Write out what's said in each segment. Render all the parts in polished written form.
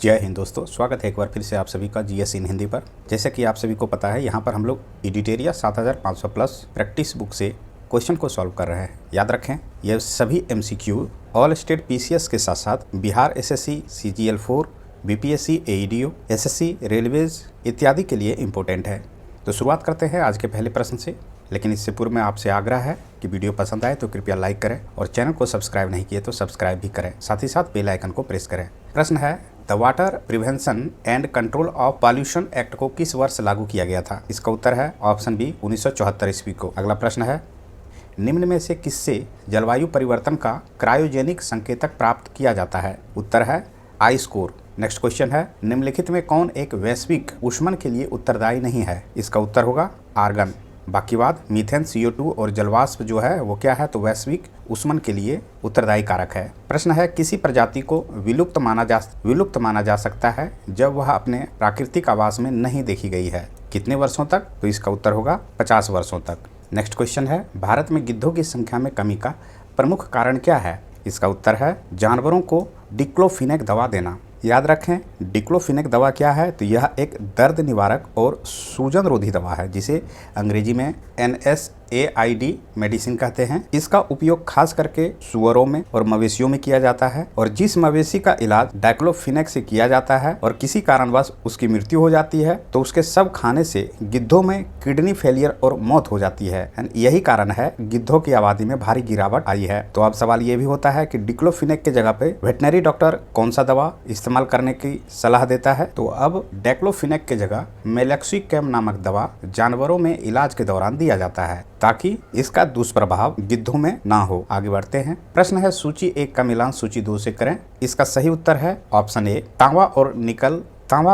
जय हिंद दोस्तों, स्वागत है एक बार फिर से आप सभी का जीएस इन हिंदी पर। जैसे कि आप सभी को पता है, यहाँ पर हम लोग एडिटेरिया 7500 प्लस प्रैक्टिस बुक से क्वेश्चन को सॉल्व कर रहे हैं। याद रखें, यह सभी एमसीक्यू ऑल स्टेट पीसीएस के साथ साथ Bihar SSC, CGL 4, BPSC, AEDO, SSC, railways इत्यादि के लिए इम्पोर्टेंट है। तो शुरुआत करते हैं आज के पहले प्रश्न से। लेकिन इससे पूर्व में आपसे आग्रह है कि वीडियो पसंद आए तो कृपया लाइक करें और चैनल को सब्सक्राइब नहीं किए तो सब्सक्राइब भी करें, साथ ही साथ बेल आइकन को प्रेस करें। प्रश्न है, the water prevention and control of pollution act को किस वर्ष लागू किया गया था? इसका उत्तर है ऑप्शन बी 1974 ईस्वी को। अगला प्रश्न है, निम्न में से किससे जलवायु परिवर्तन का क्रायोजेनिक संकेतक प्राप्त किया जाता है? उत्तर है आई स्कोर। नेक्स्ट क्वेश्चन है, निम्नलिखित में कौन एक वैश्विक ऊष्मन के लिए उत्तरदायी नहीं है? इसका उत्तर होगा आर्गन। बाकी बात मीथेन, CO2 और जलवाष्प जो है वो क्या है, तो वैश्विक ऊष्मन के लिए उत्तरदायी कारक है। प्रश्न है, किसी प्रजाति को विलुप्त माना जा सकता है जब वह अपने प्राकृतिक आवास में नहीं देखी गई है? कितने वर्षों तक? तो इसका उत्तर होगा 50 वर्षों तक। नेक्स्ट क्वेश्चन है, भारत में गिद्धों की संख्या में कमी का प्रमुख कारण क्या है? इसका उत्तर है जानवरों को डिक्लोफिनेक दवा देना। याद रखें, डिक्लोफिनेक दवा क्या है, तो यह एक दर्द निवारक और सूजन रोधी दवा है जिसे अंग्रेजी में NSAID मेडिसिन कहते हैं। इसका उपयोग खास करके सुअरों में और मवेशियों में किया जाता है, और जिस मवेशी का इलाज डाइक्लोफिनेक से किया जाता है और किसी कारणवश उसकी मृत्यु हो जाती है तो उसके सब खाने से गिद्धों में किडनी फेलियर और मौत हो जाती है। यही कारण है गिद्धों की आबादी में भारी गिरावट आई है। तो अब सवाल ये भी होता है कि डिक्लोफिनेक के जगह पे वेटनरी डॉक्टर कौन सा दवा इस्तेमाल करने की सलाह देता है? तो अब डाइक्लोफिनेक के जगह मेलॉक्सिकैम नामक दवा जानवरों में इलाज के दौरान दिया जाता है ताकि इसका दुष्प्रभाव गिद्धों में ना हो। आगे बढ़ते हैं। प्रश्न है, सूची 1 का मिलान सूची 2 से करें। इसका सही उत्तर है ऑप्शन ए, तांबा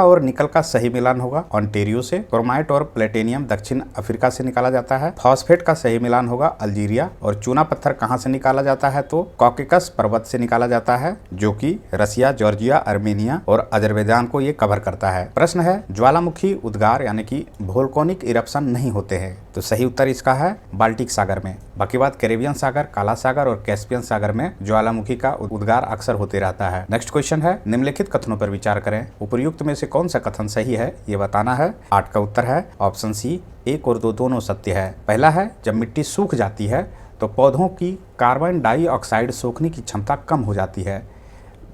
और निकल का सही मिलान होगा ऑन्टेरियो से। क्रोमाइट और प्लेटिनियम दक्षिण अफ्रीका से निकाला जाता है। फॉस्फेट का सही मिलान होगा अल्जीरिया। और चूना पत्थर कहां से निकाला जाता है? तो कॉकेकस पर्वत से निकाला जाता है, जो कि रसिया, जॉर्जिया, अर्मेनिया और अजरबैजान को ये कवर करता है। प्रश्न है, ज्वालामुखी उद्गार यानी कि वोल्केनिक इरप्शन नहीं होते हैं? तो सही उत्तर इसका है बाल्टिक सागर में। बाकी बात, कैरेबियन सागर, काला सागर और कैस्पियन सागर में ज्वालामुखी का उद्गार अक्सर होते रहता है। नेक्स्ट क्वेश्चन है, निम्नलिखित कथनों पर विचार करें। उपर्युक्त में से कौन सा कथन सही है ये बताना है। 8 का उत्तर है ऑप्शन सी, 1 और 2 दोनों सत्य है। पहला है, जब मिट्टी सूख जाती है तो पौधों की कार्बन डाइऑक्साइड सोखने की क्षमता कम हो जाती है।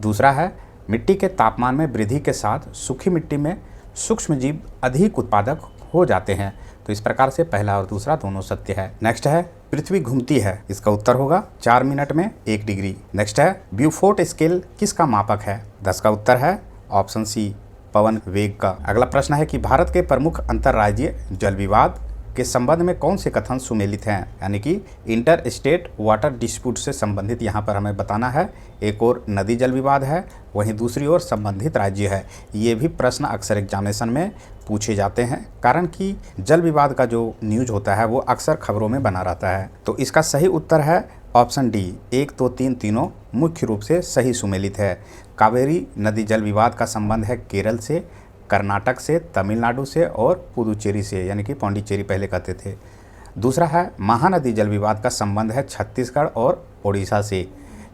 दूसरा है, मिट्टी के तापमान में वृद्धि के साथ सूखी मिट्टी में सूक्ष्म जीव अधिक उत्पादक हो जाते हैं। तो इस प्रकार से पहला और दूसरा दोनों सत्य है। नेक्स्ट है, पृथ्वी घूमती है। इसका उत्तर होगा 4 मिनट में 1 डिग्री। नेक्स्ट है, ब्यूफोर्ट स्केल किसका मापक है? 10 का उत्तर है ऑप्शन सी, पवन वेग का। अगला प्रश्न है कि भारत के प्रमुख अंतर्राज्यीय जल विवाद के संबंध में कौन से कथन सुमेलित हैं? यानी कि इंटर स्टेट वाटर डिस्प्यूट से संबंधित यहाँ पर हमें बताना है। एक और नदी जल विवाद है, वहीं दूसरी ओर संबंधित राज्य है। ये भी प्रश्न अक्सर एग्जामिनेशन में पूछे जाते हैं, कारण कि जल विवाद का जो न्यूज होता है वो अक्सर खबरों में बना रहता है। तो इसका सही उत्तर है ऑप्शन डी, 1, 2, 3 तीनों मुख्य रूप से सही सुमेलित है। कावेरी नदी जल विवाद का संबंध है केरल से, कर्नाटक से, तमिलनाडु से और पुदुचेरी से, यानी कि पौंडीचेरी पहले कहते थे। दूसरा है, महानदी जल विवाद का संबंध है छत्तीसगढ़ और ओडिशा से।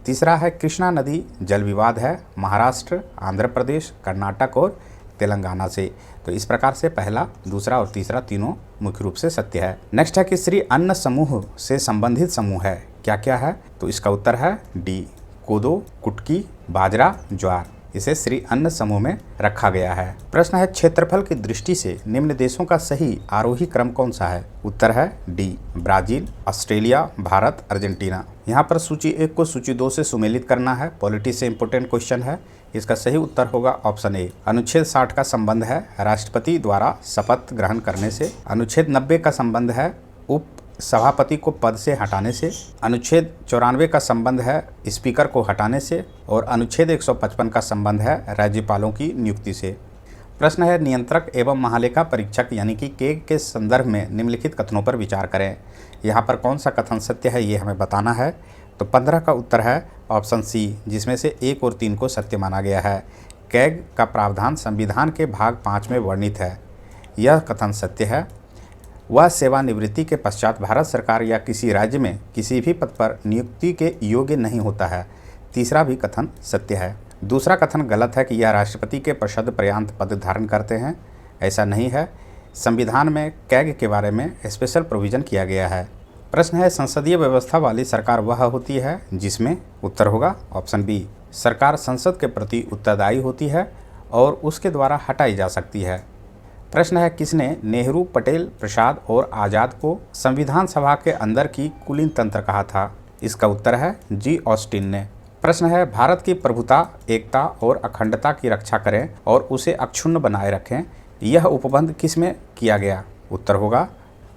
तीसरा है, कृष्णा नदी जल विवाद है महाराष्ट्र, आंध्र प्रदेश, कर्नाटक और तेलंगाना से। तो इस प्रकार से पहला, दूसरा और तीसरा तीनों मुख्य रूप से सत्य है। नेक्स्ट है कि श्री अन्न समूह से संबंधित समूह है, क्या क्या है? तो इसका उत्तर है डी, कोदो, कुटकी, बाजरा, ज्वार। इसे श्री अन्न समूह में रखा गया है। प्रश्न है, क्षेत्रफल की दृष्टि से निम्न देशों का सही आरोही क्रम कौन सा है? उत्तर है D, Brazil, Australia, Bharat, Argentina. यहाँ पर सूची 1 को सूची 2 से सुमेलित करना है। पॉलिटी से इंपोर्टेंट क्वेश्चन है। इसका सही उत्तर होगा ऑप्शन ए। अनुच्छेद 60 का संबंध है राष्ट्रपति द्वारा शपथ ग्रहण करने से। अनुच्छेद 90 का संबंध है उप सभापति को पद से हटाने से। अनुच्छेद 94 का संबंध है स्पीकर को हटाने से। और अनुच्छेद 155 का संबंध है राज्यपालों की नियुक्ति से। प्रश्न है, नियंत्रक एवं महालेखा परीक्षक यानी कि केग के संदर्भ में निम्नलिखित कथनों पर विचार करें। यहाँ पर कौन सा कथन सत्य है ये हमें बताना है। तो 15 का उत्तर है ऑप्शन सी, जिसमें से 1 और 3 को सत्य माना गया है। कैग का प्रावधान संविधान के भाग 5 में वर्णित है। यह कथन सत्य है। वह सेवानिवृत्ति के पश्चात भारत सरकार या किसी राज्य में किसी भी पद पर नियुक्ति के योग्य नहीं होता है। तीसरा भी कथन सत्य है। दूसरा कथन गलत है कि यह राष्ट्रपति के प्रशद पर्यंत पद धारण करते हैं। ऐसा नहीं है। संविधान में कैग के बारे में स्पेशल प्रोविज़न किया गया है। प्रश्न है, संसदीय व्यवस्था वाली सरकार वह होती है जिसमें, उत्तर होगा ऑप्शन बी, सरकार संसद के प्रति उत्तरदायी होती है और उसके द्वारा हटाई जा सकती है। प्रश्न है, किसने नेहरू, पटेल, प्रसाद और आज़ाद को संविधान सभा के अंदर की कुलीन तंत्र कहा था? इसका उत्तर है जी ऑस्टिन ने। प्रश्न है, भारत की प्रभुता, एकता और अखंडता की रक्षा करें और उसे अक्षुण्ण बनाए रखें, यह उपबंध किस में किया गया? उत्तर होगा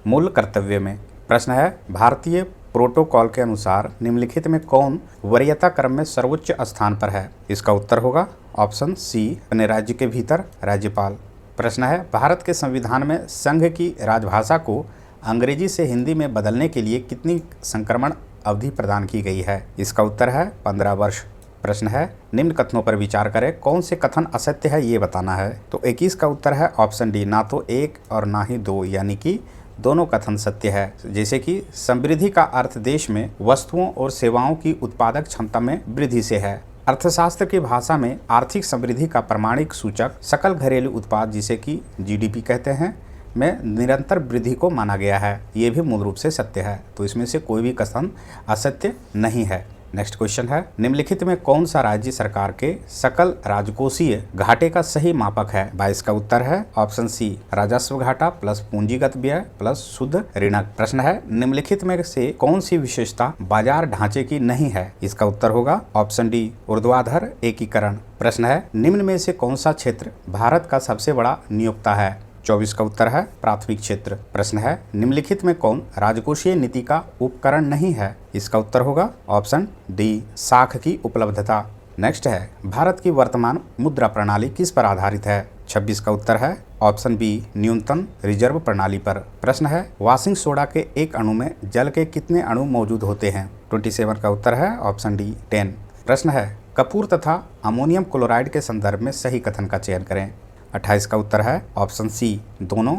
मूल कर्तव्य में। प्रश्न है, भारतीय प्रोटोकॉल के अनुसार निम्नलिखित में कौन वरीयता क्रम में सर्वोच्च स्थान पर है? इसका उत्तर होगा ऑप्शन सी, अपने राज्य के भीतर राज्यपाल। प्रश्न है, भारत के संविधान में संघ की राजभाषा को अंग्रेजी से हिंदी में बदलने के लिए कितनी संक्रमण अवधि प्रदान की गई है? इसका उत्तर है 15 वर्ष। प्रश्न है, निम्न कथनों पर विचार करें, कौन से कथन असत्य है ये बताना है। तो 21 का उत्तर है ऑप्शन डी, ना तो एक और ना ही दो, यानी कि दोनों कथन सत्य है। जैसे कि समृद्धि का अर्थ देश में वस्तुओं और सेवाओं की उत्पादक क्षमता में वृद्धि से है। अर्थशास्त्र की भाषा में आर्थिक समृद्धि का प्रमाणिक सूचक सकल घरेलू उत्पाद, जिसे कि जीडीपी कहते हैं, में निरंतर वृद्धि को माना गया है। ये भी मूल रूप से सत्य है। तो इसमें से कोई भी कथन असत्य नहीं है। नेक्स्ट क्वेश्चन है, निम्नलिखित में कौन सा राज्य सरकार के सकल राजकोषीय घाटे का सही मापक है? 22 का उत्तर है ऑप्शन सी, राजस्व घाटा प्लस पूंजीगत व्यय प्लस शुद्ध ऋणक। प्रश्न है, निम्नलिखित में से कौन सी विशेषता बाजार ढांचे की नहीं है? इसका उत्तर होगा ऑप्शन डी, ऊर्ध्वाधर एकीकरण। प्रश्न है, निम्न में से कौन सा क्षेत्र भारत का सबसे बड़ा नियोक्ता है? 24 का उत्तर है प्राथमिक क्षेत्र। प्रश्न है, निम्नलिखित में कौन राजकोषीय नीति का उपकरण नहीं है? इसका उत्तर होगा ऑप्शन डी, साख की उपलब्धता। नेक्स्ट है, भारत की वर्तमान मुद्रा प्रणाली किस पर आधारित है? 26 का उत्तर है ऑप्शन बी, न्यूनतम रिजर्व प्रणाली पर। प्रश्न है, वॉशिंग सोडा के एक अणु में जल के कितने अणु मौजूद होते हैं? 27 का उत्तर है ऑप्शन डी, 10। प्रश्न है, कपूर तथा अमोनियम क्लोराइड के संदर्भ में सही कथन का चयन करें। 28 का उत्तर है ऑप्शन सी, दोनों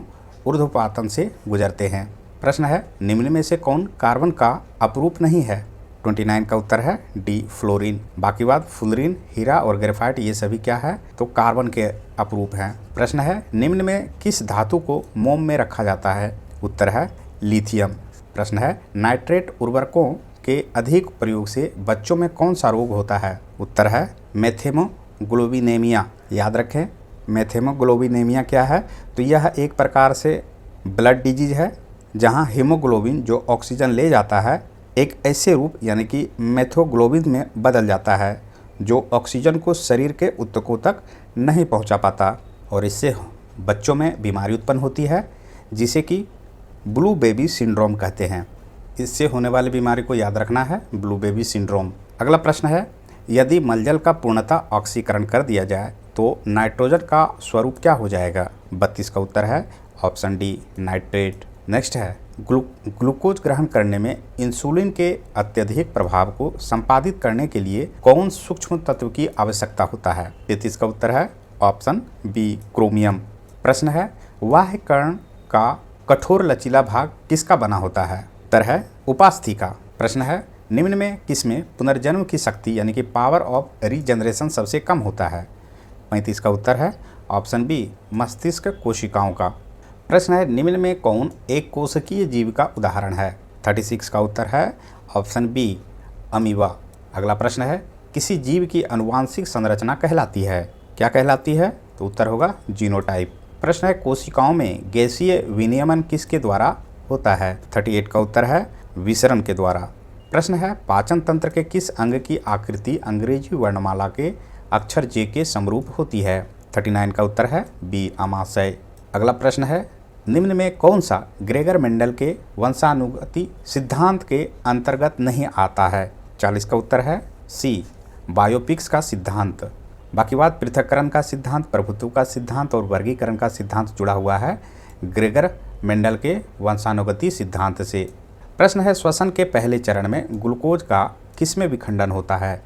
ऊर्ध्वपातन से गुजरते हैं। प्रश्न है, निम्न में से कौन कार्बन का अपरूप नहीं है? 29 का उत्तर है डी, फ्लोरीन। बाकी बात फुलरीन, हीरा और ग्रेफाइट ये सभी क्या है? तो कार्बन के अपरूप हैं। प्रश्न है, निम्न में किस धातु को मोम में रखा जाता है? उत्तर है लिथियम। प्रश्न है, नाइट्रेट उर्वरकों के अधिक प्रयोग से बच्चों में कौन सा रोग होता है? उत्तर है मेथेमोग्लोबिनेमिया। याद रखें, मेथेमोग्लोबिनेमिया क्या है? तो यह एक प्रकार से ब्लड डिजीज है जहां हीमोग्लोबिन जो ऑक्सीजन ले जाता है एक ऐसे रूप यानी कि मेथोग्लोबिन में बदल जाता है जो ऑक्सीजन को शरीर के ऊतकों तक नहीं पहुंचा पाता और इससे बच्चों में बीमारी उत्पन्न होती है जिसे कि ब्लू बेबी सिंड्रोम कहते हैं। इससे होने वाली बीमारी को याद रखना है, ब्लू बेबी सिंड्रोम। अगला प्रश्न है, यदि मलजल का पूर्णतः ऑक्सीकरण कर दिया जाए तो नाइट्रोजन का स्वरूप क्या हो जाएगा? 32 का उत्तर है ऑप्शन डी, नाइट्रेट। नेक्स्ट है, ग्लूकोज ग्रहण करने में इंसुलिन के अत्यधिक प्रभाव को संपादित करने के लिए कौन सूक्ष्म तत्व की आवश्यकता होता है? 33 का उत्तर है ऑप्शन बी, क्रोमियम। प्रश्न है, बाह्य कर्ण का कठोर लचीला भाग किसका बना होता है? उत्तर है उपास्थि का। प्रश्न है, निम्न में किसमें पुनर्जन्म की शक्ति यानी कि पावर ऑफ रीजनरेशन सबसे कम होता है? 35 का उत्तर है ऑप्शन बी, मस्तिष्क कोशिकाओं का। प्रश्न है, निम्न में कौन एक कोशिकीय जीव का उदाहरण है? 36 का उत्तर है ऑप्शन बी, अमीबा। अगला प्रश्न है, किसी जीव की अनुवांशिक संरचना कहलाती है? क्या कहलाती है? तो उत्तर होगा जीनोटाइप। प्रश्न है, कोशिकाओं में गैसीय विनियमन किसके द्वारा होता है? 38 का उत्तर है विसरण के द्वारा। प्रश्न है, पाचन तंत्र के किस अंग की आकृति अंग्रेजी वर्णमाला के अक्षर जे के समरूप होती है? 39 का उत्तर है बी, आमाशय। अगला प्रश्न है, निम्न में कौन सा ग्रेगर मेंडल के वंशानुगति सिद्धांत के अंतर्गत नहीं आता है? 40 का उत्तर है सी, बायोपिक्स का सिद्धांत। बाकी बात पृथक्करण का सिद्धांत, प्रभुत्व का सिद्धांत और वर्गीकरण का सिद्धांत जुड़ा हुआ है ग्रेगर मेंडल के वंशानुगति सिद्धांत से। प्रश्न है, श्वसन के पहले चरण में ग्लूकोज का किस में विखंडन होता है?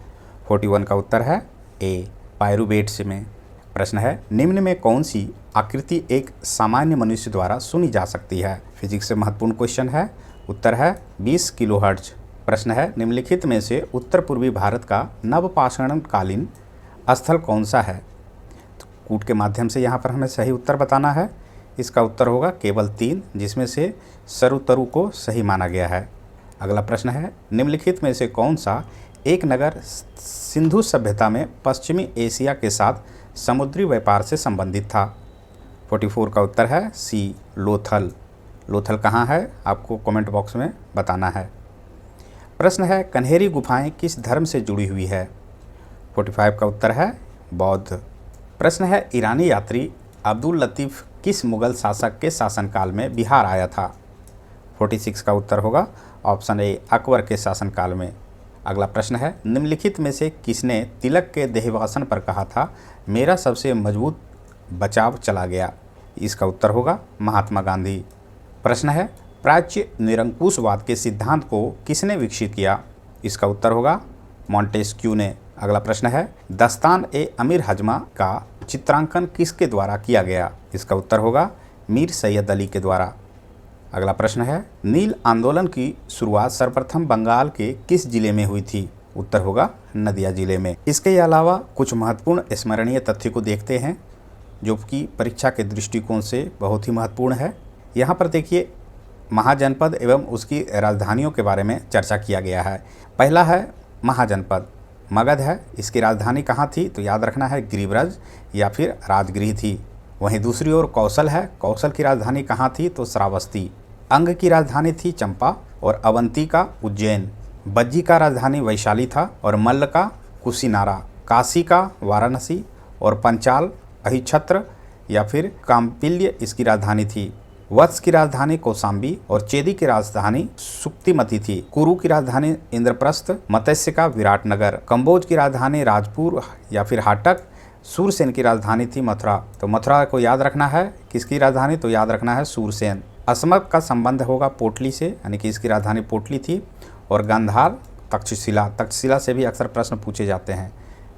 41 का उत्तर है ए, पायरुवेट्स में। प्रश्न है, निम्न में कौन सी आकृति एक सामान्य मनुष्य द्वारा सुनी जा सकती है? फिजिक्स से महत्वपूर्ण क्वेश्चन है। उत्तर है 20 किलोहर्ट्ज। प्रश्न है, निम्नलिखित में से उत्तर पूर्वी भारत का नवपाषाणकालीन स्थल कौन सा है? तो कूट के माध्यम से यहाँ पर हमें सही उत्तर बताना है। इसका उत्तर होगा केवल 3, जिसमें से सरुतरु को सही माना गया है। अगला प्रश्न है, निम्नलिखित में से कौन सा एक नगर सिंधु सभ्यता में पश्चिमी एशिया के साथ समुद्री व्यापार से संबंधित था? 44 का उत्तर है सी, लोथल। लोथल कहाँ है आपको कमेंट बॉक्स में बताना है। प्रश्न है, कन्हेरी गुफाएं किस धर्म से जुड़ी हुई है? 45 का उत्तर है बौद्ध। प्रश्न है, ईरानी यात्री अब्दुल लतीफ़ किस मुग़ल शासक के शासनकाल में बिहार आया था? 46 का उत्तर होगा ऑप्शन ए, अकबर के शासनकाल में। अगला प्रश्न है, निम्नलिखित में से किसने तिलक के देहवासन पर कहा था, मेरा सबसे मजबूत बचाव चला गया? इसका उत्तर होगा महात्मा गांधी। प्रश्न है, प्राच्य निरंकुशवाद के सिद्धांत को किसने विकसित किया? इसका उत्तर होगा मॉन्टेस्क्यू ने। अगला प्रश्न है, दस्तान ए अमीर हजमा का चित्रांकन किसके द्वारा किया गया? इसका उत्तर होगा मीर सैयद अली के द्वारा। अगला प्रश्न है, नील आंदोलन की शुरुआत सर्वप्रथम बंगाल के किस जिले में हुई थी? उत्तर होगा नदिया जिले में। इसके अलावा कुछ महत्वपूर्ण स्मरणीय तथ्य को देखते हैं जो कि परीक्षा के दृष्टिकोण से बहुत ही महत्वपूर्ण है। यहाँ पर देखिए, महाजनपद एवं उसकी राजधानियों के बारे में चर्चा किया गया है। पहला है महाजनपद, मगध है, इसकी राजधानी कहाँ थी? तो याद रखना है गिरिब्रज या फिर राजगृह थी। वहीं दूसरी ओर कौशल है, कौशल की राजधानी कहाँ थी? तो श्रावस्ती। अंग की राजधानी थी चंपा और अवंती का उज्जैन। बज्जी का राजधानी वैशाली था और मल्ल का कुशीनारा। काशी का वाराणसी और पंचाल अहिछत्र या फिर काम्पिल्य इसकी राजधानी थी। वत्स की राजधानी कौशाम्बी और चेदी की राजधानी सुक्तिमती थी। कुरु की राजधानी इंद्रप्रस्थ, मत्स्य का विराटनगर। कंबोज की राजधानी राजपुर या फिर हाटक। सूरसेन की राजधानी थी मथुरा। तो मथुरा को याद रखना है, किसकी राजधानी? तो याद रखना है सूरसेन। असमक का संबंध होगा पोटली से, यानी कि इसकी राजधानी पोटली थी। और गांधार तक्षशिला, तक्षशिला से भी अक्सर प्रश्न पूछे जाते हैं,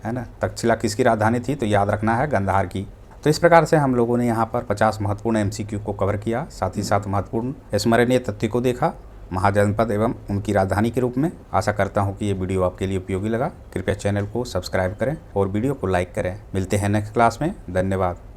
है ना। तक्षशिला किसकी राजधानी थी? तो याद रखना है गांधार की। तो इस प्रकार से हम लोगों ने यहाँ पर 50 महत्वपूर्ण एमसीक्यू को कवर किया, साथ ही साथ महत्वपूर्ण स्मरणीय तथ्य को देखा महाजनपद एवं उनकी राजधानी के रूप में। आशा करता हूँ कि ये वीडियो आपके लिए उपयोगी लगा। कृपया चैनल को सब्सक्राइब करें और वीडियो को लाइक करें। मिलते हैं नेक्स्ट क्लास में। धन्यवाद।